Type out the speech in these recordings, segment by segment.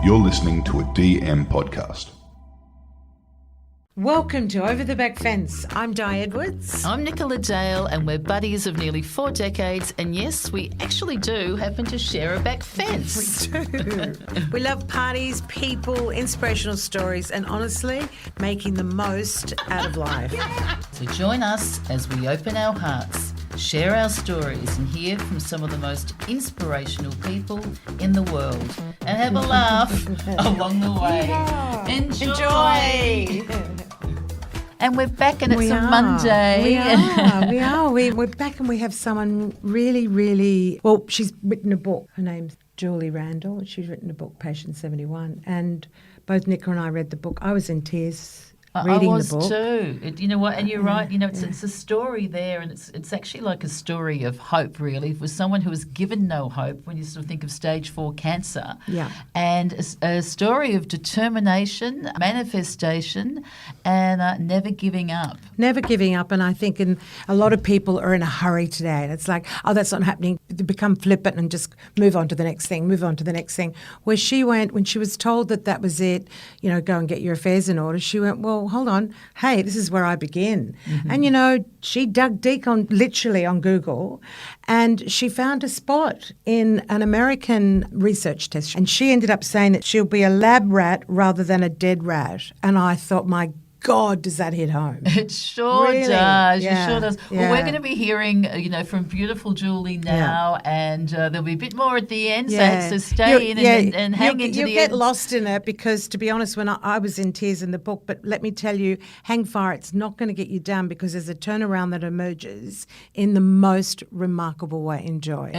You're listening to a DM podcast. Welcome to Over the Back Fence. I'm Di Edwards. I'm Nicola Dale, and we're buddies of nearly 4 decades. And yes, we actually do happen to share a back fence. We do. We love parties, people, inspirational stories, and honestly, making the most out of life. So join us as we open our hearts, share our stories, and hear from some of the most inspirational people in the world, and have a laugh along the way. Yeah. Enjoy. And we're back, and it's a are. Monday. We are. We're back, and we have someone really, well, she's written a book. Her name's Julie Randall, and she's written a book, Patient 71. And both Nicola and I read the book. I was in tears reading the book. I was too. You know what? And you're right. You know, it's a story there, and it's actually like a story of hope, really, for someone who was given no hope when you sort of think of stage 4 cancer. Yeah. And a story of determination, manifestation, and never giving up. Never giving up. And I think a lot of people are in a hurry today. And it's like, oh, that's not happening. They become flippant and just move on to the next thing. Where she went, when she was told that was it, you know, go and get your affairs in order, she went, well, hold on. Hey, this is where I begin. Mm-hmm. And, you know, she dug deep literally on Google, and she found a spot in an American research test. And she ended up saying that she'll be a lab rat rather than a dead rat. And I thought, my God, does that hit home? It sure really? does. Yeah. It sure does. Yeah. Well, we're going to be hearing, from beautiful Julie now, and there'll be a bit more at the end, so stay in and hang into the end. You'll get lost in it because, to be honest, when I was in tears in the book, but let me tell you, hang fire, it's not going to get you down because there's a turnaround that emerges in the most remarkable way. Enjoy.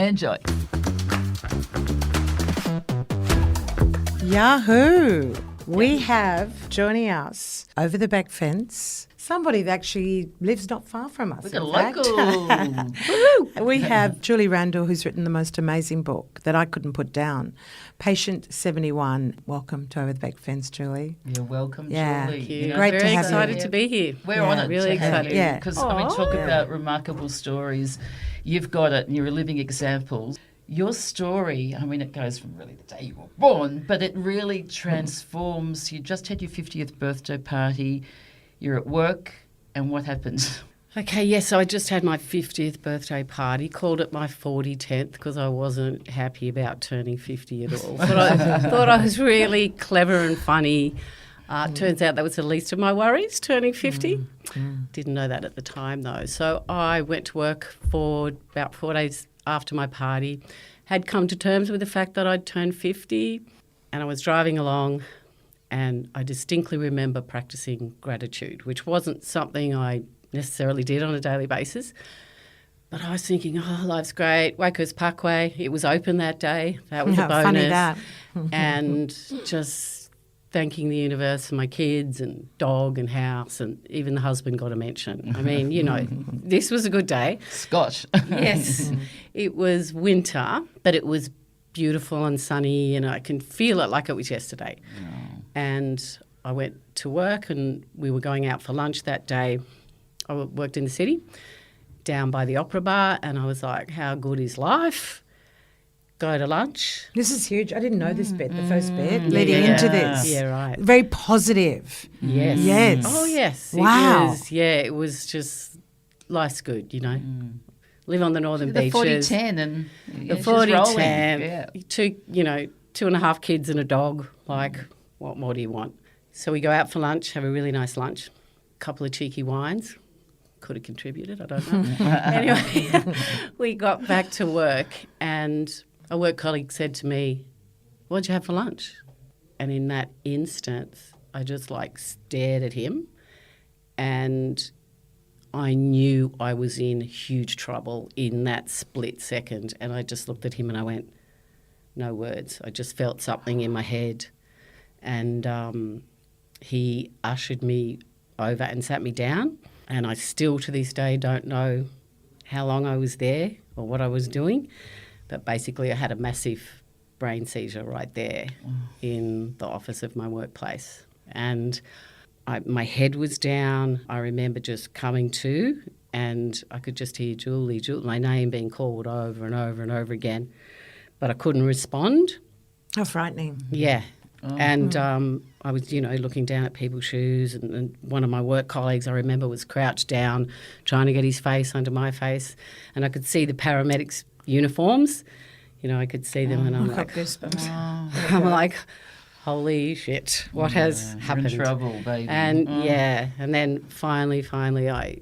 Yahoo! We have joining us over the back fence somebody that actually lives not far from us. We're local. We have Julie Randall, who's written the most amazing book that I couldn't put down, Patient 71. Welcome to Over the Back Fence, Julie. You're welcome, Julie. Thank you. Great to have you. Very excited to be here. We're honoured really to have excited. you. Yeah. Because, talk about remarkable stories. You've got it, and you're a living example. Your story, it goes from really the day you were born, but it really transforms. You just had your 50th birthday party. You're at work, and what happens? Okay, yes, so I just had my 50th birthday party, called it my 40th because I wasn't happy about turning 50 at all. But I thought I was really clever and funny. Turns out that was the least of my worries, turning 50. Didn't know that at the time, though. So I went to work for about 4 days after my party, had come to terms with the fact that I'd turned 50, and I was driving along, and I distinctly remember practicing gratitude, which wasn't something I necessarily did on a daily basis. But I was thinking, life's great. Wakehurst Parkway, it was open that day. That was a bonus. Funny that. And just thanking the universe and my kids and dog and house, and even the husband got a mention. This was a good day. Scotch. Yes. It was winter, but it was beautiful and sunny, and I can feel it like it was yesterday. Oh. And I went to work, and we were going out for lunch that day. I worked in the city, down by the Opera Bar, and I was like, how good is life? Go to lunch. This is huge. I didn't know this bit, the first bit, leading into this. Yeah, right. Very positive. Yes. Yes. Oh, yes. Wow. It was just, life's good, Live on the northern the beaches. 40-10 and the 40-10. 2.5 kids and a dog. Like, what more do you want? So we go out for lunch, have a really nice lunch, a couple of cheeky wines. Could have contributed, I don't know. Anyway, we got back to work, and a work colleague said to me, what'd you have for lunch? And in that instance, I just stared at him, and I knew I was in huge trouble in that split second. And I just looked at him and I went, no words. I just felt something in my head. And he ushered me over and sat me down. And I still to this day don't know how long I was there or what I was doing. But basically I had a massive brain seizure right there in the office of my workplace. And my head was down. I remember just coming to, and I could just hear Julie, my name being called over and over and over again. But I couldn't respond. How frightening. Yeah. And I was, looking down at people's shoes, and one of my work colleagues, I remember, was crouched down trying to get his face under my face, and I could see the paramedics' uniforms. I could see them, and I'm like, holy shit, what has happened? You're in trouble, baby. And and then finally I,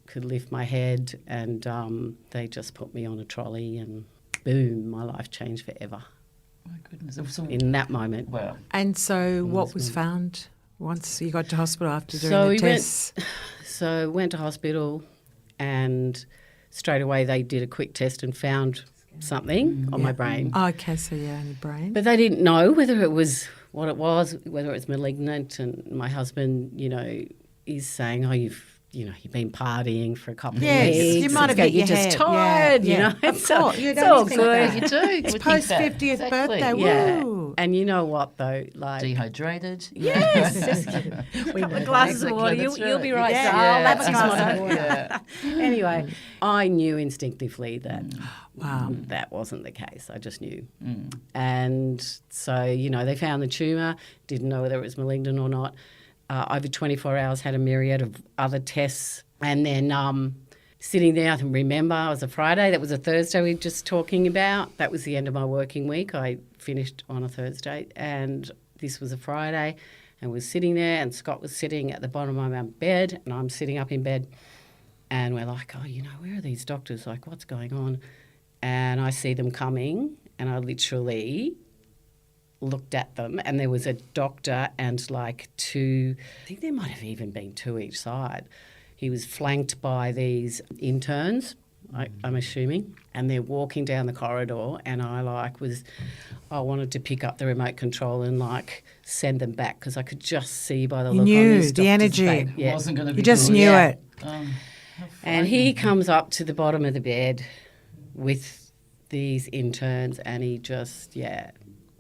could lift my head, and they just put me on a trolley, and boom, my life changed forever. My goodness. In that moment. Wow. And so what was found once you got to hospital after doing So the tests? Went to hospital, and straight away they did a quick test and found something on my brain. Oh, okay, so on your brain. But they didn't know whether it was what it was, whether it was malignant. And my husband, is saying, "Oh, you've been partying for a couple of weeks. You might have hit You're your just head. tired, Yeah. Of It's course, you it's don't all think good. that. You do. It's post 50th birthday. Yeah. Woo. And you know what though? Like Dehydrated. yes, we have glasses of water. You'll be right. Yeah. So Yeah. I'll have a glass Yeah. of water. Anyway, I knew instinctively that that wasn't the case. I just knew. And so they found the tumour. Didn't know whether it was malignant or not. Over 24 hours, had a myriad of other tests. And then sitting there, I can remember, it was a Friday. That was a Thursday we were just talking about. That was the end of my working week. I finished on a Thursday, and this was a Friday. And was sitting there, and Scott was sitting at the bottom of my bed, and I'm sitting up in bed. And we're like, where are these doctors? Like, what's going on? And I see them coming, and I literally looked at them, and there was a doctor and like two, I think there might have even been two each side. He was flanked by these interns, I'm assuming, and they're walking down the corridor, and I wanted to pick up the remote control and like send them back because I could just see by the look on this the doctor's energy. face. It wasn't going to be You just good. knew Yeah. it. And he comes up to the bottom of the bed with these interns, and he just,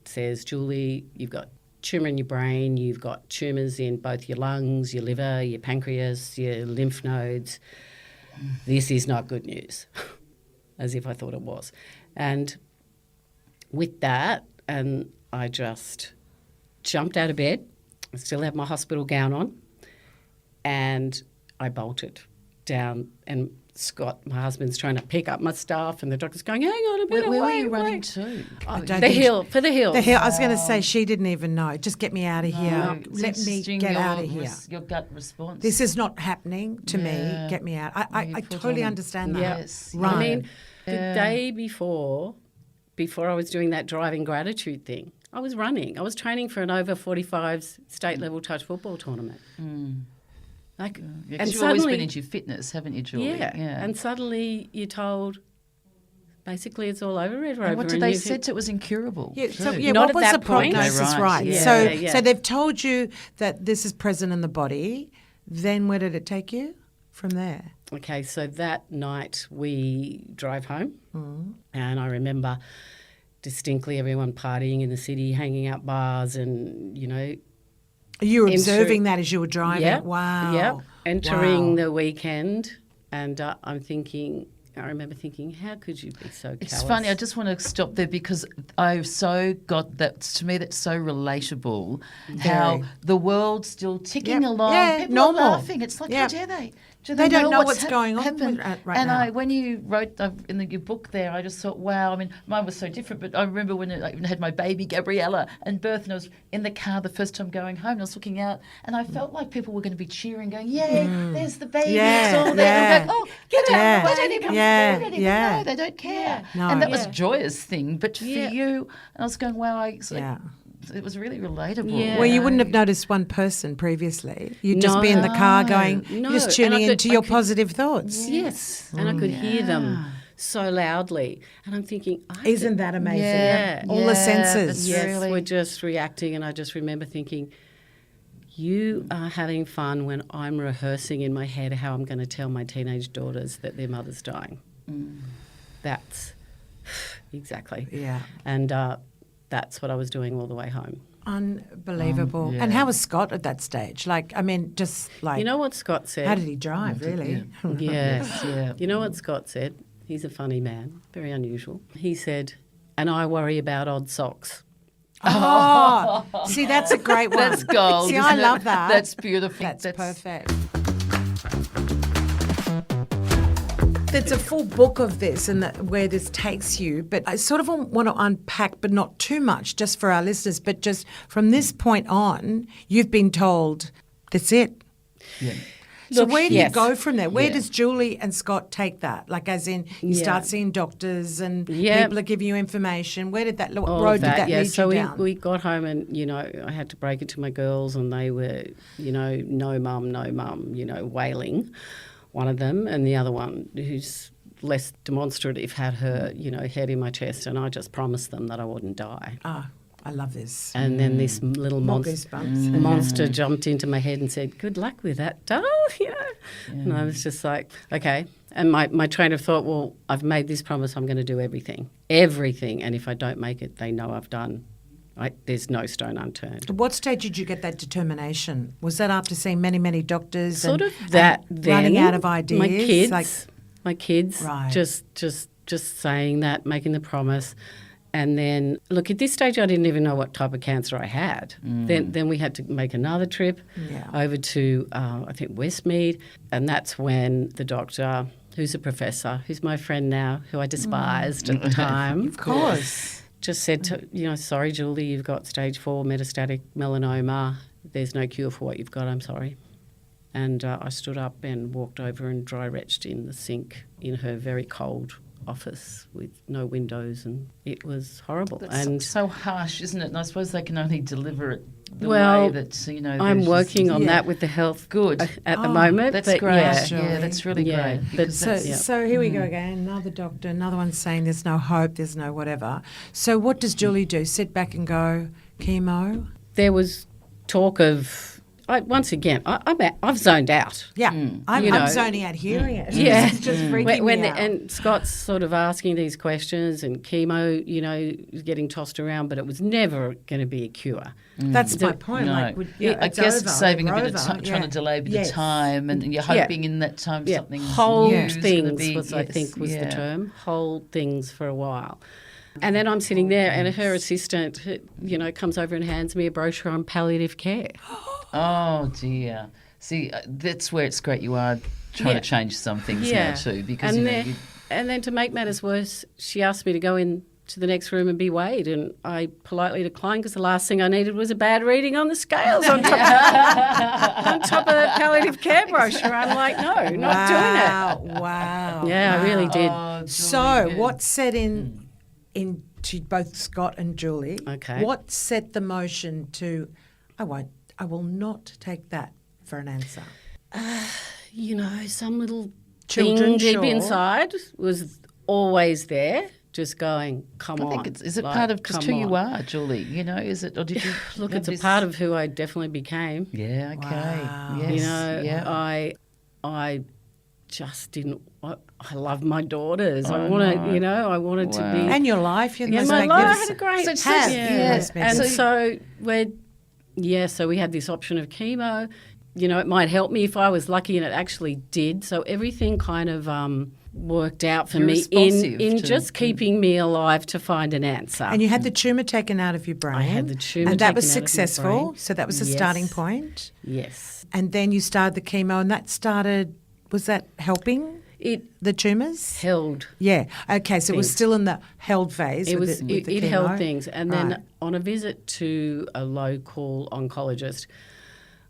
says, Julie, you've got tumour in your brain, you've got tumours in both your lungs, your liver, your pancreas, your lymph nodes. This is not good news, as if I thought it was. And with that, and I just jumped out of bed. I still had my hospital gown on, and I bolted down, and Scott, my husband's trying to pick up my stuff, and the doctor's going, hang on a minute, Where were wait, you running wait. to? I don't The think hill, for the hill. The hill. I was going to say she didn't even know. Just get me out of here. It's Let me interesting get your out of here. Your gut response. This is not happening to me. Yeah. Get me out. I You put totally on- understand that. Yes. Right. I mean, the day before I was doing that driving gratitude thing, I was running. I was training for an over 45s state level touch football tournament. Like, Yeah, and 'cause you've always suddenly, been into fitness, haven't you, Julie? yeah, and suddenly you're told, basically it's all over, Red Rover. And what did they said? It was incurable. Yeah, so, too. yeah, Not what at was that the point. prognosis, Right, right? yeah. So, Yeah. so they've told you that this is present in the body. Then where did it take you from there? Okay, so that night we drove home, and I remember distinctly everyone partying in the city, hanging out bars, and You were Entering- observing that as you were driving. Yep. Wow. Yep. Entering Wow. the weekend, and I remember thinking, how could you be so It's callous? funny. I just want to stop there because I've so got that. To me, that's so relatable. How the world's still ticking Yep. along. Yeah, People normal. are laughing. It's like, Yep. how dare they? Do They don't know what's what's going on happened? right and now. when you wrote in your book there, I just thought, wow. I mean, mine was so different. But I remember when I even had my baby Gabriella and birth, and I was in the car the first time going home. And I was looking out, and I felt like people were going to be cheering, going, "Yay! There's the baby! Yeah, It's all there!" yeah. And I'm going, "Oh, get Yeah, out! They don't even, yeah, they don't even yeah. know. They don't care." No. And that was Yeah. a joyous thing. But for Yeah. you, and I was going, "Wow!" Yeah. It was really relatable. Yeah. Well, you wouldn't have noticed one person previously. You'd just be in the car going, No. just And tuning I could- into I your could- positive thoughts. Yes, and I could hear them so loudly, and I'm thinking, Isn't that amazing? Yeah. All the Yeah, senses. that's Yes, really- we're just reacting, and I just remember thinking, you are having fun when I'm rehearsing in my head how I'm going to tell my teenage daughters that their mother's dying. That's exactly. Yeah. And that's what I was doing all the way home. Unbelievable. Yeah. And how was Scott at that stage? Like, I mean, just like, You know what Scott said? how did he drive, really? Yes. Yeah. You know what Scott said? He's a funny man, very unusual. He said, and I worry about odd socks. Oh, Oh, see, that's a great one. That's gold. See, isn't I it? love that. That's beautiful. That's perfect. There's a full book of this and where this takes you, but I sort of want to unpack, but not too much, just for our listeners, but just from this point on, you've been told, that's it. Yeah. So Look, where do yes. you go from there? Where Yeah. does Julie and Scott take that? Like as in you start seeing doctors and Yeah. people are giving you information. Where did that what All road of did that lead so you down? we got home and, I had to break it to my girls and they were, no mum, wailing, one of them, and the other one who's less demonstrative had her, head in my chest, and I just promised them that I wouldn't die. I love this. And then this little More monster goosebumps. jumped into my head and said, "Good luck with that, doll," And I was just like, okay. And my trainer thought, well, I've made this promise, I'm going to do everything. And if I don't make it, they know I've done. There's no stone unturned. At what stage did you get that determination? Was that after seeing many, many doctors? Sort and, of that and then. running out of ideas? My kids, Right. just saying that, making the promise. And then, look, at this stage, I didn't even know what type of cancer I had. Then we had to make another trip over to, I think, Westmead. And that's when the doctor, who's a professor, who's my friend now, who I despised at the time. Of course. Just said, sorry, Julie, you've got stage 4 metastatic melanoma. There's no cure for what you've got, I'm sorry. And I stood up and walked over and dry retched in the sink in her very cold office with no windows, and it was horrible. That's and so harsh, isn't it? And I suppose they can only deliver it the well, way that, I'm working on yeah. that with the health Good. at the moment. That's but great. yeah. That's really Yeah, great. but because So, that's- so here we go again. Another doctor, another one saying there's no hope, there's no whatever. So what does Julie do? Sit back and go, chemo? There was talk of, once again, I've zoned out. Yeah, I'm You know. zoning out hearing it. Yeah. It's just freaking me out. And Scott's sort of asking these questions and chemo, getting tossed around, but it was never going to be a cure. That's my point. No. Like, I guess it's saving a bit of time, trying to delay a bit of time, and you're hoping in that time something hold new is gonna things be, was I think was the yeah. term. Hold things for a while. And then I'm sitting there and her assistant, comes over and hands me a brochure on palliative care. Oh dear. See, that's where it's great you are trying to change some things now too, because and then to make matters worse, she asked me to go in to the next room and be weighed, and I politely declined because the last thing I needed was a bad reading on the scales on top of the palliative care brochure. I'm like, no, not doing it. Wow. Yeah, I really did. Oh, So what set in to both Scott and Julie? Okay. What set the motion to, I will not take that for an answer? Some little Children, thing deep sure. inside was always there, just going, come I on. think is it like, part of just who come you on. are, Julie? Is it, or did you Look, have it's a this- part of who I definitely became. Yeah. Okay. Wow. Yes. I just didn't. I love my daughters. I wanted to be. And your life, you're the most my life, I had a magnificent. great Have. yeah. Most And magnificent. so we had this option of chemo. It might help me if I was lucky, and it actually did. So everything kind of worked out for You're me responsive in to- just keeping me alive to find an answer. And you had the tumour taken out of your brain. I had the tumour and that was taken out of my successful. brain. So that was the Yes. starting point. Yes. And then you started the chemo, and that started. Was that helping It the tumours? held. Yeah. Okay. So it was Things. still in the held phase. It with was. the, with the It chemo. held things, and then Right. on a visit to a local oncologist,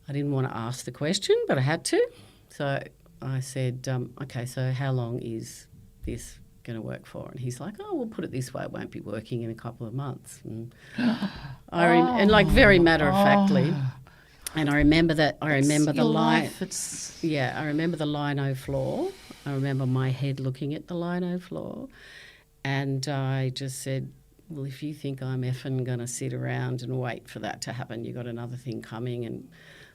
I didn't want to ask the question, but I had to. So I said, "Okay, so how long is this going to work for?" And he's like, "Oh, we'll put it this way: it won't be working in a couple of months." And and like very matter of factly. And I remember that. I remember the your line. life, it's Yeah, I remember the lino floor. I remember my head looking at the lino floor. And I just said, well, if you think I'm effing going to sit around and wait for that to happen, you got another thing coming. And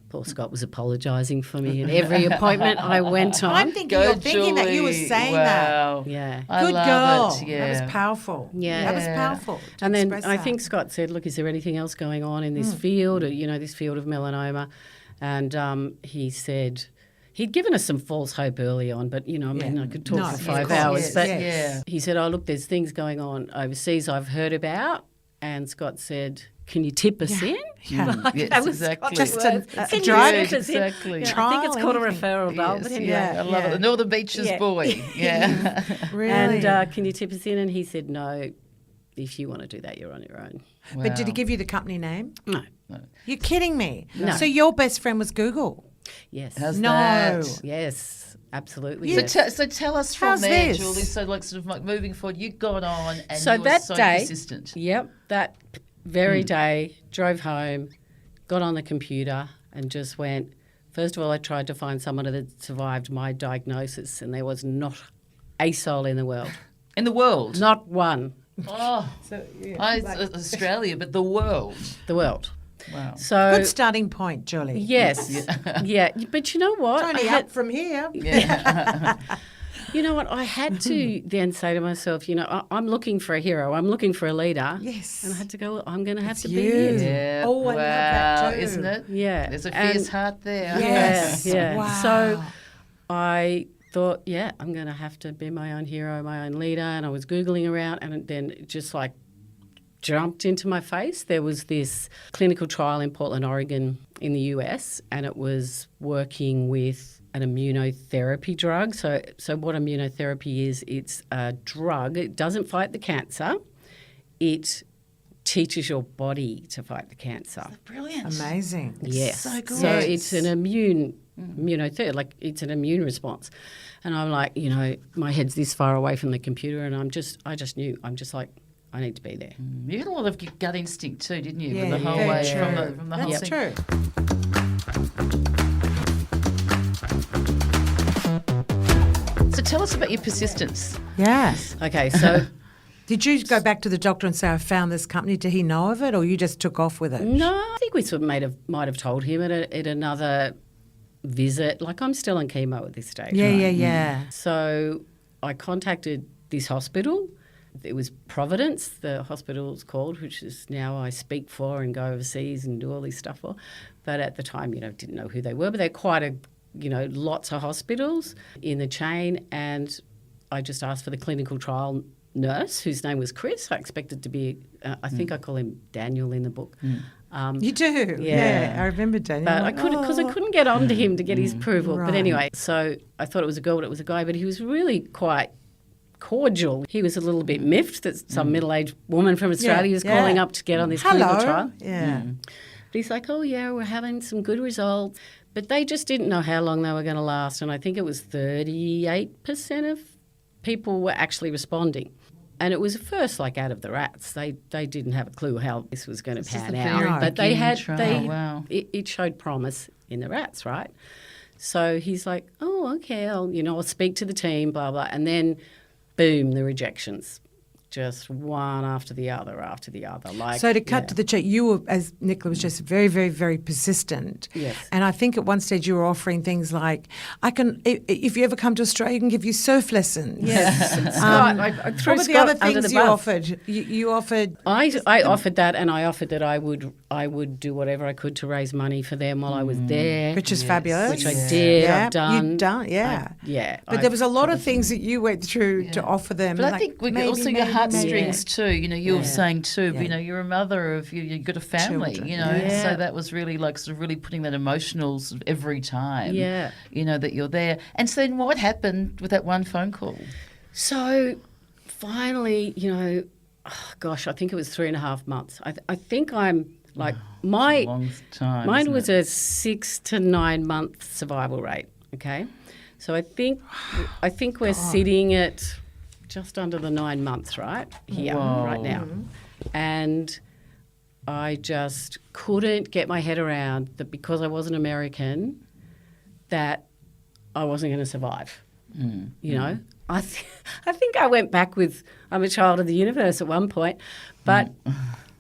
poor Scott was apologising for me in every appointment I went on. I'm thinking you're thinking that you were Julie. saying that. Wow. Yeah. I Good love girl. it. Yeah. That was powerful. Yeah. That was powerful. to And then express I that. think Scott said, look, is there anything else going on in this field, or, this field of melanoma? And he said, he'd given us some false hope early on, but, I could talk for of 5 course, hours. yes, But yes. Yeah. he said, oh, look, there's things going on overseas I've heard about, and Scott said, "Can you tip us in?" Yeah. Like, Yes, that was exactly. Scott's Just words. a Can you drug? tip us in? Exactly. Yeah, I Trial, think it's called a anything. referral doll, Yes, but anyway. yeah, I love it. The Northern Beaches Yeah. boy. Yeah. Really? And can you tip us in? And he said, "No, if you want to do that, you're on your own." But did he Wow. give you the company name? No. You're kidding me. No. So your best friend was Google? Yes. How's No. that? Yes, absolutely. So, yes. so tell us from How's there, this? Julie. So like sort of like moving forward, you got on and So you were that so day, persistent. Yep, that very day, drove home, got on the computer and just went, first of all, I tried to find someone that had survived my diagnosis, and there was not a soul in the world. In the world. Not one. Oh, Australia, but the world. The world. Wow. So, Good starting point, Julie. yes. Yeah. But you know what? It's only up from here. You know what? I had to then say to myself, I'm looking for a hero. I'm looking for a leader. Yes. And I had to go, I'm going to have to you. be here. Yeah. Oh, I love that wow, too. isn't it? Yeah. There's a And- fierce heart there. Yes. Yeah. Wow. So I thought, I'm going to have to be my own hero, my own leader. And I was Googling around, and then it just like jumped into my face. There was this clinical trial in Portland, Oregon in the US, and it was working with an immunotherapy drug. So what immunotherapy is, it's a drug. It doesn't fight the cancer. It teaches your body to fight the cancer. Brilliant. Amazing. Yes. so good. So it's an immunotherapy, like it's an immune response. And I'm like, my head's this far away from the computer, and I just knew, I'm just like, I need to be there. You had a lot of gut instinct too, didn't you? Yeah, From the whole very way, true. from the whole That's thing. true. So tell us about your persistence. Yes. Okay, so Did you go back to the doctor and say, I found this company? Did he know of it, or you just took off with it? no, I think we sort of might have told him at another visit. Like, I'm still on chemo at this stage. Yeah, right? yeah. So I contacted this hospital. It was Providence, the hospital's called, which is now I speak for and go overseas and do all this stuff for. But at the time, didn't know who they were. But they're quite lots of hospitals in the chain. And I just asked for the clinical trial nurse, whose name was Chris. I expected to be, I think I call him Daniel in the book. You do? Yeah. I remember Daniel. But I couldn't get on to him to get his approval. Right. But anyway, so I thought it was a girl, but it was a guy. But he was really quite cordial. He was a little bit miffed that some middle-aged woman from Australia was calling up to get on this clinical trial. Yeah. But he's like, oh, yeah, we're having some good results. But they just didn't know how long they were going to last. And I think it was 38% of people were actually responding. And it was first like out of the rats. They didn't have a clue how this was going to pan the out. very But they beginning had trial. Wow. it showed promise in the rats, right? So he's like, oh, okay, I'll speak to the team, blah, blah. And then, boom, the rejections. Just one after the other. Like, So to cut to the chase, you were, as Nicola was just very, very, very persistent. Yes. And I think at one stage you were offering things like, if you ever come to Australia, I can give you surf lessons. Yes. Scott, I threw What were the Scott other under things the you bus. offered? You offered... I offered that, and I offered that I would do whatever I could to raise money for them while I was there. Which is fabulous. Which I did. Yeah, I've done. you've done, yeah. But there was a lot of things that you went through to offer them. But I like, think we maybe, also your maybe, heartstrings too. You were saying too. Yeah. You're a mother of you've got a family. Children. Yeah. So that was really like sort of really putting that emotional sort of every time. Yeah. That you're there. And so then what happened with that one phone call? So finally, I think it was 3.5 months. I think I'm like Long time. mine isn't was it? a 6 to 9 month survival rate. Okay, so I think we're sitting at just under the 9 months right here right now, and I just couldn't get my head around that because I wasn't American, that I wasn't going to survive. I think I went back with I'm a child of the universe at one point, but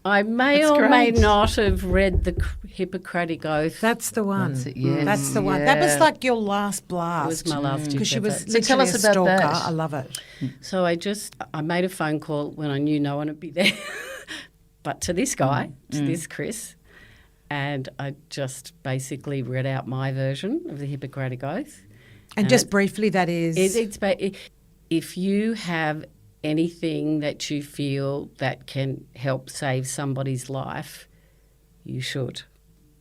I may That's or may great. not have read the Hippocratic Oath. That's the one. That's it, yes. That's the one. That was Yeah. like your last blast. It was my last Because she was effort. So tell literally us a about stalker. that. I love it. So I made a phone call when I knew no one would be there, but to this guy, to this Chris, and I just basically read out my version of the Hippocratic Oath. And just briefly, that is... If you have anything that you feel that can help save somebody's life, you should.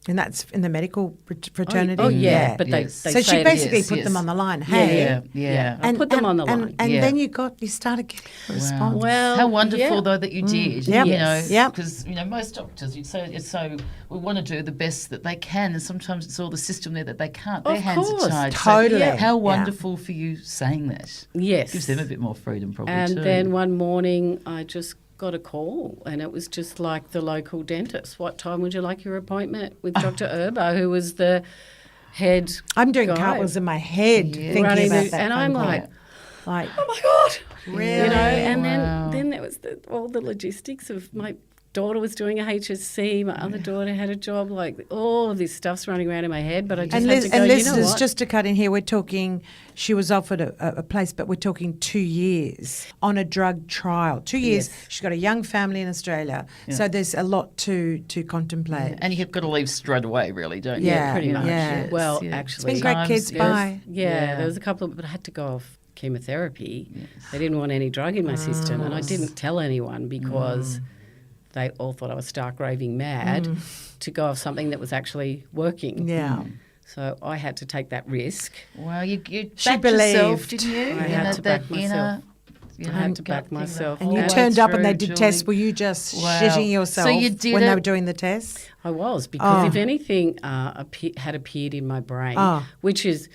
And that's in the medical fraternity? Oh, yeah. But Yes. So they she say basically put them on the line. Hey. Yeah. I put them on the line. And Yeah. then you started getting a response. Well, how wonderful yeah. though that you did. Yep. You Yes. know, Yep. because most doctors, you'd say it's so we want to do the best that they can, and sometimes it's all the system there that they can't. Their Of hands course. are tied. Totally. So, how Yeah. wonderful for you saying that. Yes. Gives them a bit more freedom, probably And too. then one morning I just got a call, and it was just like the local dentist. What time would you like your appointment with Dr. Urbo, who was the head I'm doing guy cartwheels in my head thinking running about the- that. and phone I'm call. like, oh my God. Really? You know, and Wow. then there was all the logistics of my daughter was doing a HSC, my other daughter had a job, like all of this stuff's running around in my head, but I just And, had to go, listeners, you know what? just to cut in here, we're talking, she was offered a place, but we're talking 2 years on a drug trial. 2 years. Yes. She's got a young family in Australia. So there's a lot to contemplate. and you've got to leave straight away, really, don't you? Yeah, pretty much. yeah. Well, yeah. actually, It's been great, Times, kids. yes. Bye. Yeah, there was a couple of, but I had to go off chemotherapy. They didn't want any drug in my system, and I didn't tell anyone because they all thought I was stark raving mad to go off something that was actually working. Yeah. So I had to take that risk. Well, you She backed yourself, believed. didn't you? I had to back myself. You I had to back gut thing myself. the And you whole way turned up and they through, did Julie. tests. Were you just Wow. shitting yourself So you did when they it- were doing the tests? I was, because Oh. if anything had appeared in my brain, Oh. which is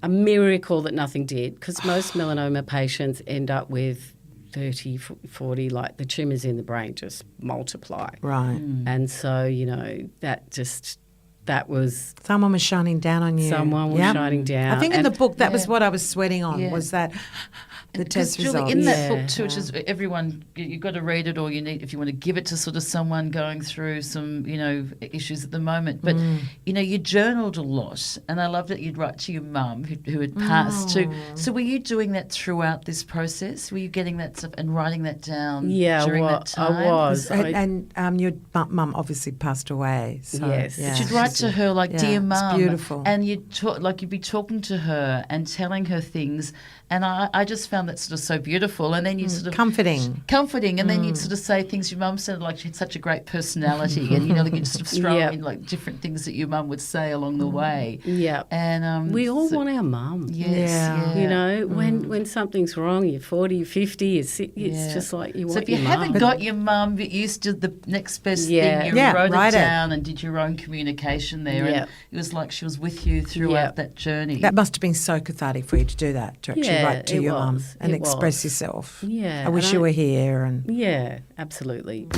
a miracle that nothing did, because most melanoma patients end up with 30, 40, like the tumours in the brain just multiply. Right. And so, that was Someone was shining down on you. someone was Yep. shining down. I think in the And- book that was what I was sweating on, Yeah. was that the Because, test Julie, results. in that Yeah. book too, it's just everyone, you've got to read it, or you need, if you want to give it to sort of someone going through some, issues at the moment. But, you journaled a lot, and I love that you'd write to your mum who had passed too. So were you doing that throughout this process? Were you getting that stuff and writing that down during that time? I was. And your mum obviously passed away. So, Yes. yeah. But you'd write to her like, Yeah, dear it's mum. beautiful. And you'd be talking to her and telling her things. And I just found that sort of so beautiful. And then you'd sort of... Comforting. And then you'd sort of say things. Your mum sounded like she had such a great personality. And, you'd sort of throw Yep. in like different things that your mum would say along the way. Yeah. And We all want our mum. Yes, Yeah. yeah. When something's wrong, you're 40, you're 50, it's Yeah. just like you want So if you your haven't mum. got your mum, but you did the next best Yeah. thing, you Yeah, wrote write it it. down and did your own communication there. Yeah. And it was like she was with you throughout that journey. That must have been so cathartic for you to do that, to actually Yeah, write to it your mum was. and It express was. yourself. Yeah, I wish and you I- were here. And Yeah, absolutely.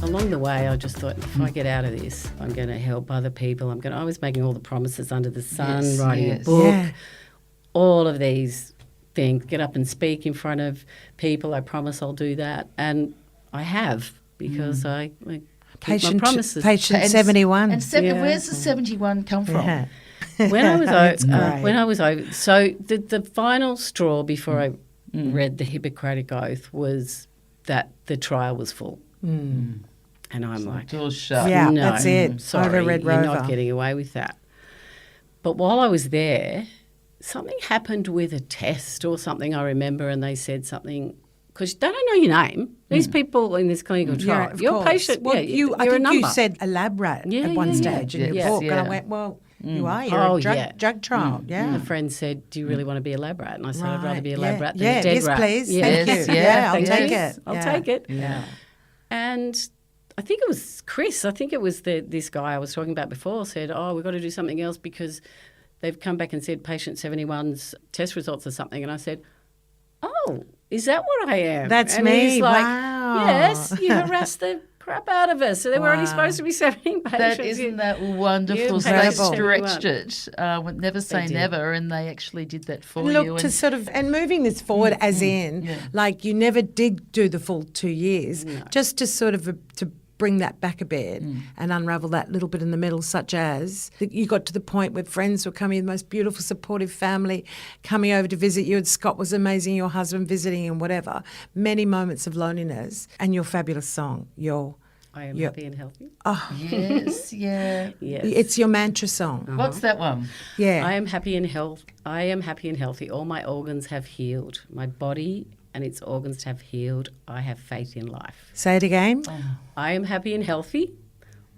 Along the way, I just thought, if I get out of this, I'm going to help other people. I was making all the promises under the sun, Yes, writing yes. a book, Yeah. all of these things, get up and speak in front of people. I promise I'll do that. And I have, because I keep my promises. patient And 71. Yeah. Where's the 71 come from? Yeah. When I was That's over, great. when I was over, so the final straw before I read the Hippocratic Oath was that the trial was full, and I'm like, Doors shut. Yeah, no, that's it. Sorry, Over Red you're Rover. not getting away with that. But while I was there, something happened with a test or something. I remember, and they said something. Because they don't know your name. These people in this clinical trial, of your course. patient, Well, yeah, you, I you're a think number. you said a lab rat Yeah, at one yeah, stage in your Yes, book. And yeah. I went, well, you are. You're Oh, a drug, yeah. drug trial. Yeah. A friend said, "Do you really want to be a lab rat?" And I said, "I'd rather Right, be a yeah. lab rat than Yeah, a dead yes, rat." please. Yes, Thank you. yeah, Yeah, I'll thank take you. it. I'll Yeah. take it. Yeah. And I think it was Chris. I think it was this guy I was talking about before said, "Oh, we've got to do something else because they've come back and said patient 71's test results or something." And I said, "Oh, is that what I am?" That's and me. He's like, Wow. "Yes, you harassed the crap out of us. So there were only Wow. supposed to be 17 patients." That isn't that wonderful? You So they incredible. stretched it. Never say did. never, and they actually did that for Look, you. to sort of, and moving this forward as in, like you never did do the full 2 years, just to sort of to bring that back a bit and unravel that little bit in the middle, such as that you got to the point where friends were coming, the most beautiful, supportive family coming over to visit you, and Scott was amazing, your husband visiting and whatever, many moments of loneliness, and your fabulous song, your I am Yep. happy and healthy. Yes, yeah. Yes. It's your mantra song. What's that one? Yeah. I am happy and healthy. All my organs have healed. My body and its organs have healed. I have faith in life. Say it again. I am happy and healthy.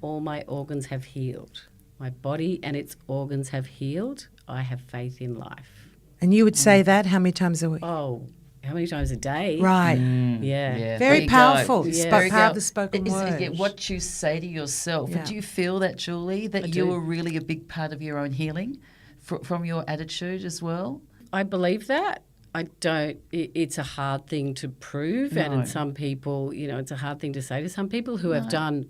All my organs have healed. My body and its organs have healed. I have faith in life. And you would say that how many times a week? Oh, how many times a day? Right. Yeah. There Very you powerful. go. It's There you part go. of the spoken It's word. what you say to yourself. Yeah. And do you feel that, Julie, that do. you are really a big part of your own healing from your attitude as well? I believe that. I don't. It's a hard thing to prove, and in some people, it's a hard thing to say to some people who have done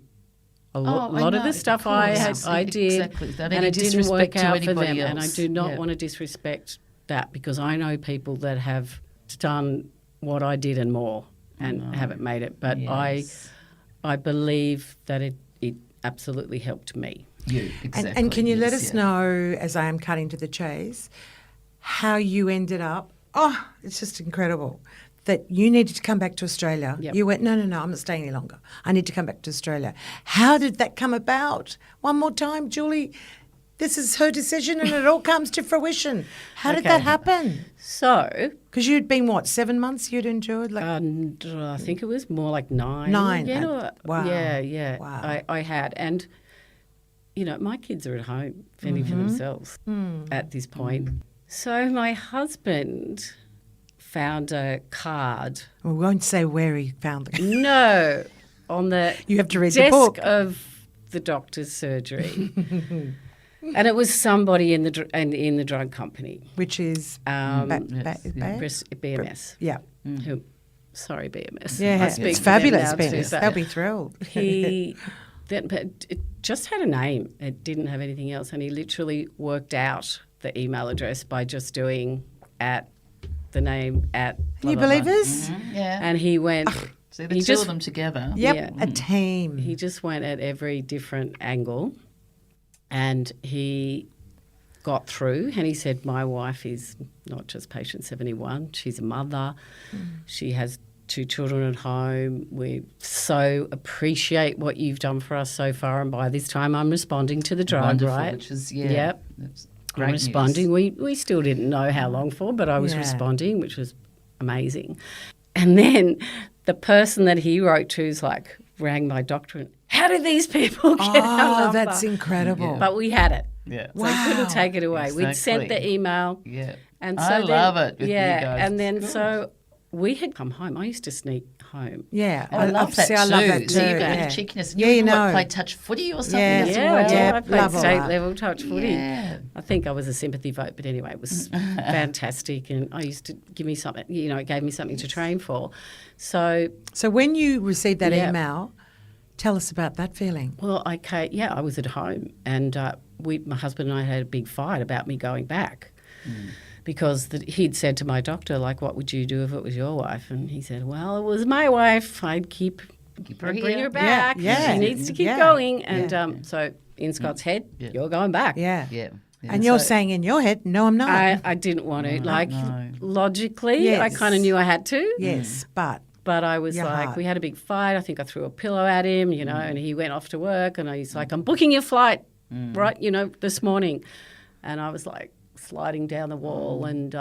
a lot of the stuff I did, Exactly. Without and any it didn't work disrespect to out for them. anybody And I else. do not Yeah. want to disrespect that, because I know people that have done what I did and more and haven't made it. But Yes. I believe that it absolutely helped me. You, exactly. And can you let Yes, us yeah. know, as I am cutting to the chase, how you ended up? Oh, it's just incredible that you needed to come back to Australia. Yep. You went, no, I'm not staying any longer. I need to come back to Australia. How did that come about? One more time, Julie. This is her decision and it all comes to fruition. How did Okay. that happen? So, Because you'd been, 7 months you'd endured? and I think it was more like 9. 9. Yeah, Wow. Yeah. Wow. I had. And, my kids are at home fending for themselves at this point. So my husband found a card. We won't say where he found the No, on the You have to read the desk book. of the doctor's surgery. And it was somebody in the drug company. which is BMS. yeah. Sorry, BMS. Yeah, I speak it's for them fabulous, now too, BMS. but They'll be thrilled. but it just had a name. It didn't have anything else. And he literally worked out the email address by just doing @ the name @ Can blah, you blah, believe blah. us? Yeah. And he went. See, the he two just- of them together. Yep, Yeah. a team. He just went at every different angle, and he got through. And he said, "My wife is not just patient 71. She's a mother. She has 2 children at home. We so appreciate what you've done for us so far." And by this time, I'm responding to the drug, Wonderful, right? which is, Yep. that's I'm great responding. news. We still didn't know how long for, but I was Yeah. responding, which was amazing. And then the person that he wrote to's rang my doctor and, how did these people get our Oh, number? that's incredible. But we had it. Yeah. So I couldn't take it away. We'd sent Exactly. the email. Yeah. And so I then- love it with you yeah, guys. and then It's good. so we had come home. I used to sneak home. Yeah, Oh, I love that see, too. I love that too. So you've got yeah. the cheekiness. Yeah, you you know. play touch footy or something Yeah. as Yeah, well. I did. Yeah, I played love all state that. level touch footy. Yeah. I think I was a sympathy vote, but anyway, it was fantastic. And I used to give me something, it gave me something to train for. So, So when you received that Yeah. email, tell us about that feeling. well, I was at home, and my husband and I had a big fight about me going back. Because he'd said to my doctor, what would you do if it was your wife? And he said, well, it was my wife. I'd bring here. her back. yeah. She needs to keep Yeah. going. And so in Scott's head, you're going back. Yeah. Yeah. Yeah. And you're saying in your head, no, I'm not. I didn't want to. no. Logically, I Yes. kind of knew I had to. yes, but But I was Your heart. we had a big fight. I think I threw a pillow at him, and he went off to work. And he's like, I'm booking your flight, right, this morning. And I was sliding down the wall. And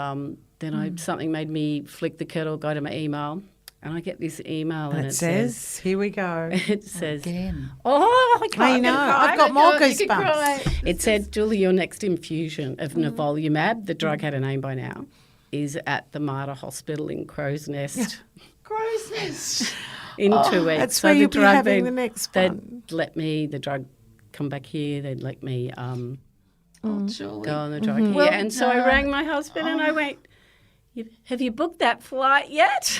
then something made me flick the kettle, go to my email. And I get this email and it says, here we go. it says, Again. I can't I know. I've got more goosebumps. It said, Julie, your next infusion of nivolumab, the drug had a name by now, is at the Mater Hospital in Crow's Nest Crow's nest. in 2 weeks. That's So where the you'll be drug, having the next one. They'd let me, the drug, come back here. They'd let me Oh, Julie. go on the drug here. Well And so I done. rang my husband and I went, have you booked that flight yet?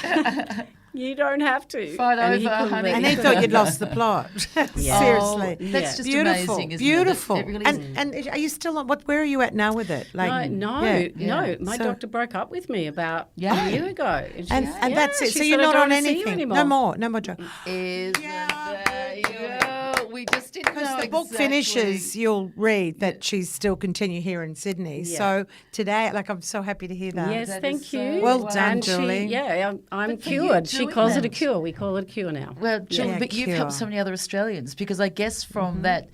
You don't have to. Fight And he over, couldn't honey. And believe he it. thought you'd lost the plot. Seriously. That's just Beautiful, amazing, isn't beautiful. it? It really is. And are you still on? Where are you at now with it? No. yeah. My So- doctor broke up with me about Yeah. a year ago. And, she- And yeah, that's it. she So said, you're "I not don't on wanna see you anything. anymore." No more drug. Isn't that you? We we just didn't know Because the book exactly. finishes, you'll read that she's still continue here in Sydney. Yeah. So today, I'm so happy to hear that. Yes, That thank is so you. Well done, And Julie. I'm But for you cured. She doing calls it a that- cure. We call it a cure now. Well, Jill, Yeah, but you've cure. helped so many other Australians because I guess from that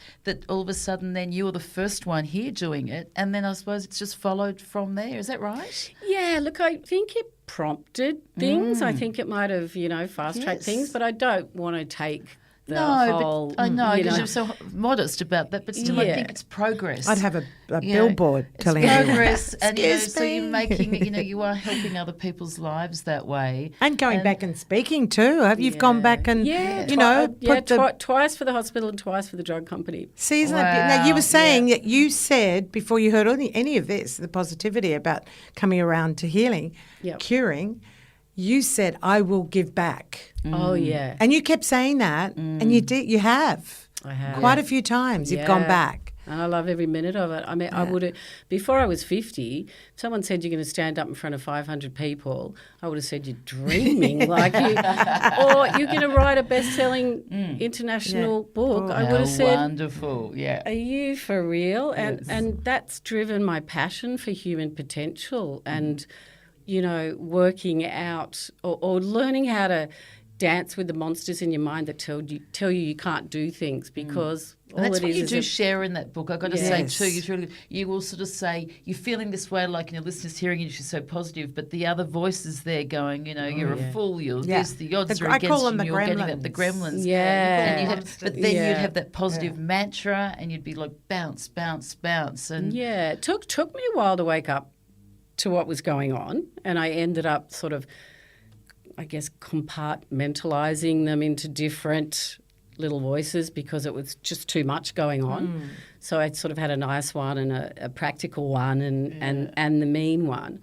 all of a sudden then you were the first one here doing it, and then I suppose it's just followed from there. Is that right? Yeah, look, I think it prompted things. I think it might have, fast-tracked Yes. things, but I don't want to take the No, whole... but I know you because you're so modest about that. But still, I Yeah. think it's progress. I'd have a You know, billboard it's telling everyone. progress, and Excuse so you're me. making, you are helping other people's lives that way. And going back and speaking too. Have you gone back and, twice for the hospital and twice for the drug company. See, isn't that beautiful? Now, you Wow, were saying that you said before you heard any of this, the positivity about coming around to healing, Yep. curing, you said, I will give back. Oh, yeah. And you kept saying that, and you did. You have. I have. Quite a few times you've gone Yeah. back. And I love every minute of it. I mean, I would have, before I was 50, someone said you're going to stand up in front of 500 people. I would have said you're dreaming, or you're going to write a best-selling international book. I would have said, Wonderful, yeah. are you for real? Yes. And that's driven my passion for human potential and, working out or learning how to dance with the monsters in your mind that tell you can't do things because all And that's it what is you is do a- share in that book. I've got to say Yes. too, you will sort of say you're feeling this way, like your listeners hearing you, she's so positive, but the other voices there going, you're a fool, you're Yeah. this, the odds are I against call you, them the you're getting that, the gremlins. gremlins. Yeah. And but then Yeah. you'd have that positive mantra and you'd be like bounce, bounce, bounce. And Yeah, it took me a while to wake up to what was going on, and I ended up sort of, I guess, compartmentalising them into different little voices because it was just too much going on. So I sort of had a nice one and a practical one and the mean one.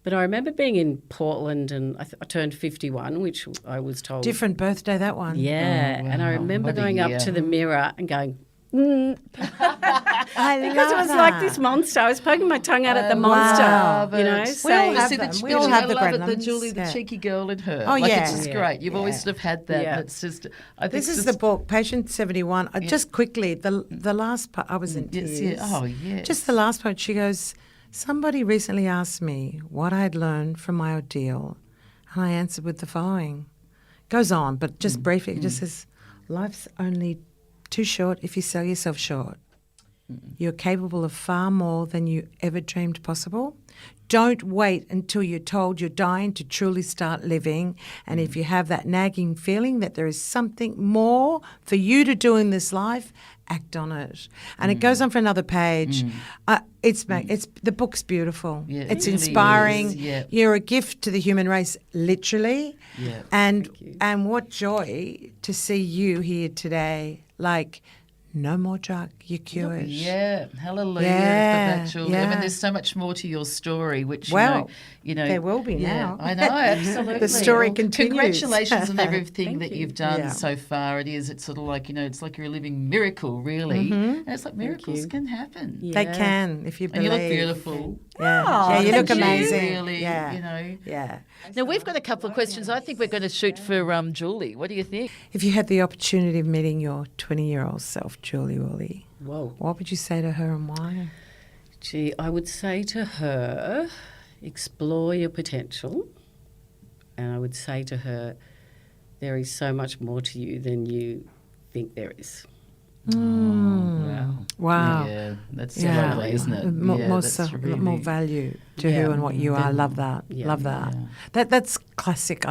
But I remember being in Portland and I turned 51, which I was told. Different birthday, that one. Yeah, and I remember What a going up year. to the mirror and going, I because it was like this monster. I was poking my tongue out at the monster, Wow. you know. We all saying- have See, them. the- We all have the I love it, the gremlins. Julie, the Yeah. cheeky girl in her. Oh, like, yeah. It's just Yeah. great. You've always sort of had that. Yeah. And it's just, I think This is just, the book, Patient 71. Just quickly, the last part, I was in Yes, tears. yeah. Oh, yes. Just the last part, she goes, somebody recently asked me what I had learned from my ordeal, and I answered with the following. Goes on, but just briefly, it just says, life's only too short if you sell yourself short. You're capable of far more than you ever dreamed possible. Don't wait until you're told you're dying to truly start living. And if you have that nagging feeling that there is something more for you to do in this life, act on it. And it goes on for another page. It's the book's beautiful. Yeah, it it's really inspiring. is, yeah. You're a gift to the human race, literally. Yeah. And what joy to see you here today. Like, no more drug, you're cured. Yeah, hallelujah Yeah, for that, Julie. I mean, yeah. there's so much more to your story, which Well, you know, there will be yeah, now. I know, absolutely. The story Well, continues. Congratulations on everything Thank that you. you've done Yeah. so far. It's sort of like it's like you're a living miracle, really. And it's like miracles you. can happen. They Yeah. can if you And believe. you look beautiful. Yeah, Oh, yeah, you look thank you. amazing. Really, yeah, yeah. Now we've got a couple of questions. I think we're going to shoot for Julie. What do you think? If you had the opportunity of meeting your 20-year-old self, Julie Woolley, Whoa. what would you say to her and why? Gee, I would say to her, explore your potential. And I would say to her, there is so much more to you than you think there is. Wow. Wow. Yeah, that's so Yeah. lovely, isn't it? More, Yeah, more, that's so, really- more value to Yeah. who and what you are. Love that. Yeah. Love that. Yeah. That's classic.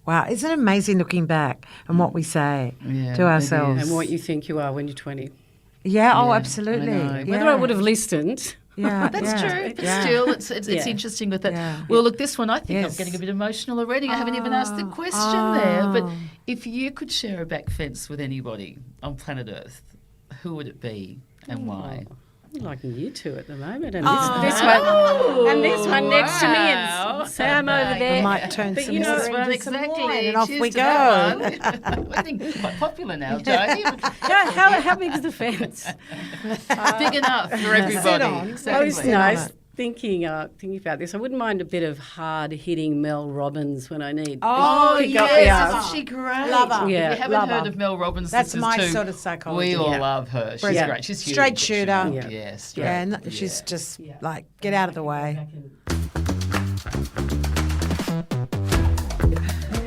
Wow. Isn't it amazing looking back and what we say Yeah, to it ourselves? is. And what you think you are when you're 20. Yeah. Oh, Yeah, absolutely. I know. Yeah. Whether I would have listened. Yeah, That's yeah, true, but yeah. still, it's Yeah. interesting with that. Yeah. Well, look, this one, I think Yes. I'm getting a bit emotional already. I haven't even asked the question there. But if you could share a back fence with anybody on planet Earth, who would it be and why? I'm liking you two at the moment. And Oh. this one next to me Wow. and Sam over there. I might turn But some you know, syringes Well, some exactly. wine and off Cheers we to that go. one. I think it's quite popular now, Jodie. how big is the fence? Big enough for everybody. on. Exactly. Oh, it's nice. Thinking about this, I wouldn't mind a bit of hard-hitting Mel Robbins when I need. Oh, pick up yes. the- Isn't she great? Love her. Yeah, If you haven't love heard her. of Mel Robbins, That's this is my too, sort of psychology. We all Yeah. love her. She's Brilliant. great. She's huge. Straight shooter. Yeah, straight. Yeah, and she's just like, get out of the way.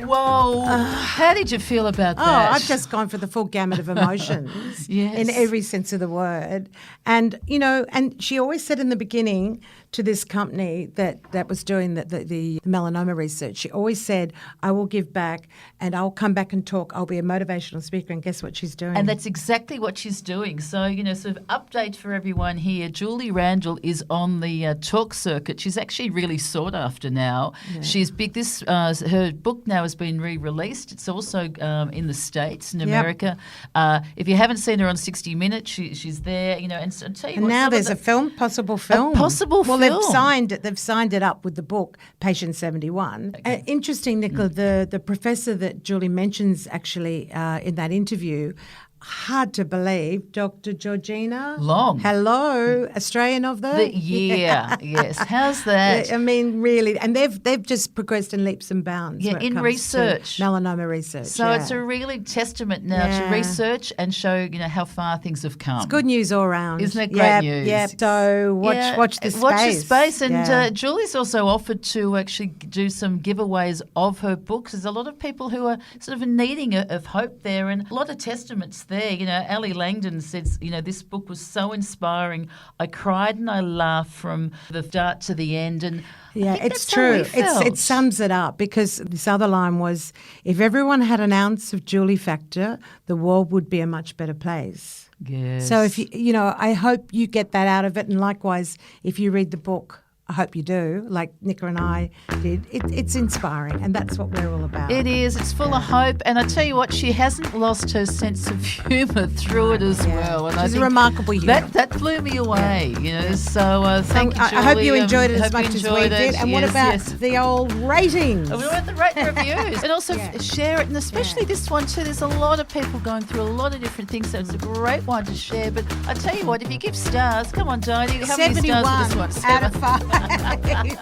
Whoa. How did you feel about Oh, that? I've just gone for the full gamut of emotions Yes. in every sense of the word. And, you know, and she always said in the beginning to this company that was doing the melanoma research, she always said, I will give back and I'll come back and talk. I'll be a motivational speaker. And guess what she's doing? And that's exactly what she's doing. So, you know, sort of update for everyone here. Julie Randall is on the talk circuit. She's actually really sought after now. Yeah. She's big. Her book now has been re-released. It's also in the States, in America. If you haven't seen her on 60 Minutes, she's there. You know, and tell you and what, now there's a possible film. Well, they've signed it up with the book Patient 71. Okay. Interesting, Nicola, the professor that Julie mentions actually in that interview, hard to believe, Dr. Georgina Long. Hello, Australian of the year. Yes. How's that? I mean, really, and they've just progressed in leaps and bounds. Yeah, when it in comes research, to melanoma research. So it's a really testament now to research and show how far things have come. It's good news all around, isn't it? Great news. Yeah. So watch the space. Watch the space, and Julie's also offered to actually do some giveaways of her books. There's a lot of people who are sort of needing of hope there, and a lot of testaments there. You know, Ali Langdon says, this book was so inspiring. I cried and I laughed from the start to the end, and yeah, that's it's true. how we It sums it up, because this other line was, if everyone had an ounce of Julie factor, the world would be a much better place. Yes. So if I hope you get that out of it, and likewise, if you read the book, I hope you do, like Nicola and I did. It's inspiring, and that's what we're all about. It is. It's full of hope. And I tell you what, she hasn't lost her sense of humour through it as well. And she's a remarkable human. That blew me away, So thank you, Julie. I hope you enjoyed it as Hope much you as we enjoyed did. it. And what about the old ratings? We want the rate reviews. And also share it. And especially this one too. There's a lot of people going through a lot of different things. So it's a great one to share. But I tell you what, if you give stars, come on, Diane. How many stars for this one? Out of 5. It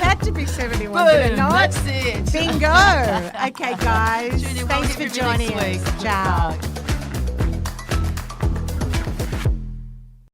had to be 71, Boom, did it not? that's it. Bingo. Okay, guys. Thanks for joining us. Ciao.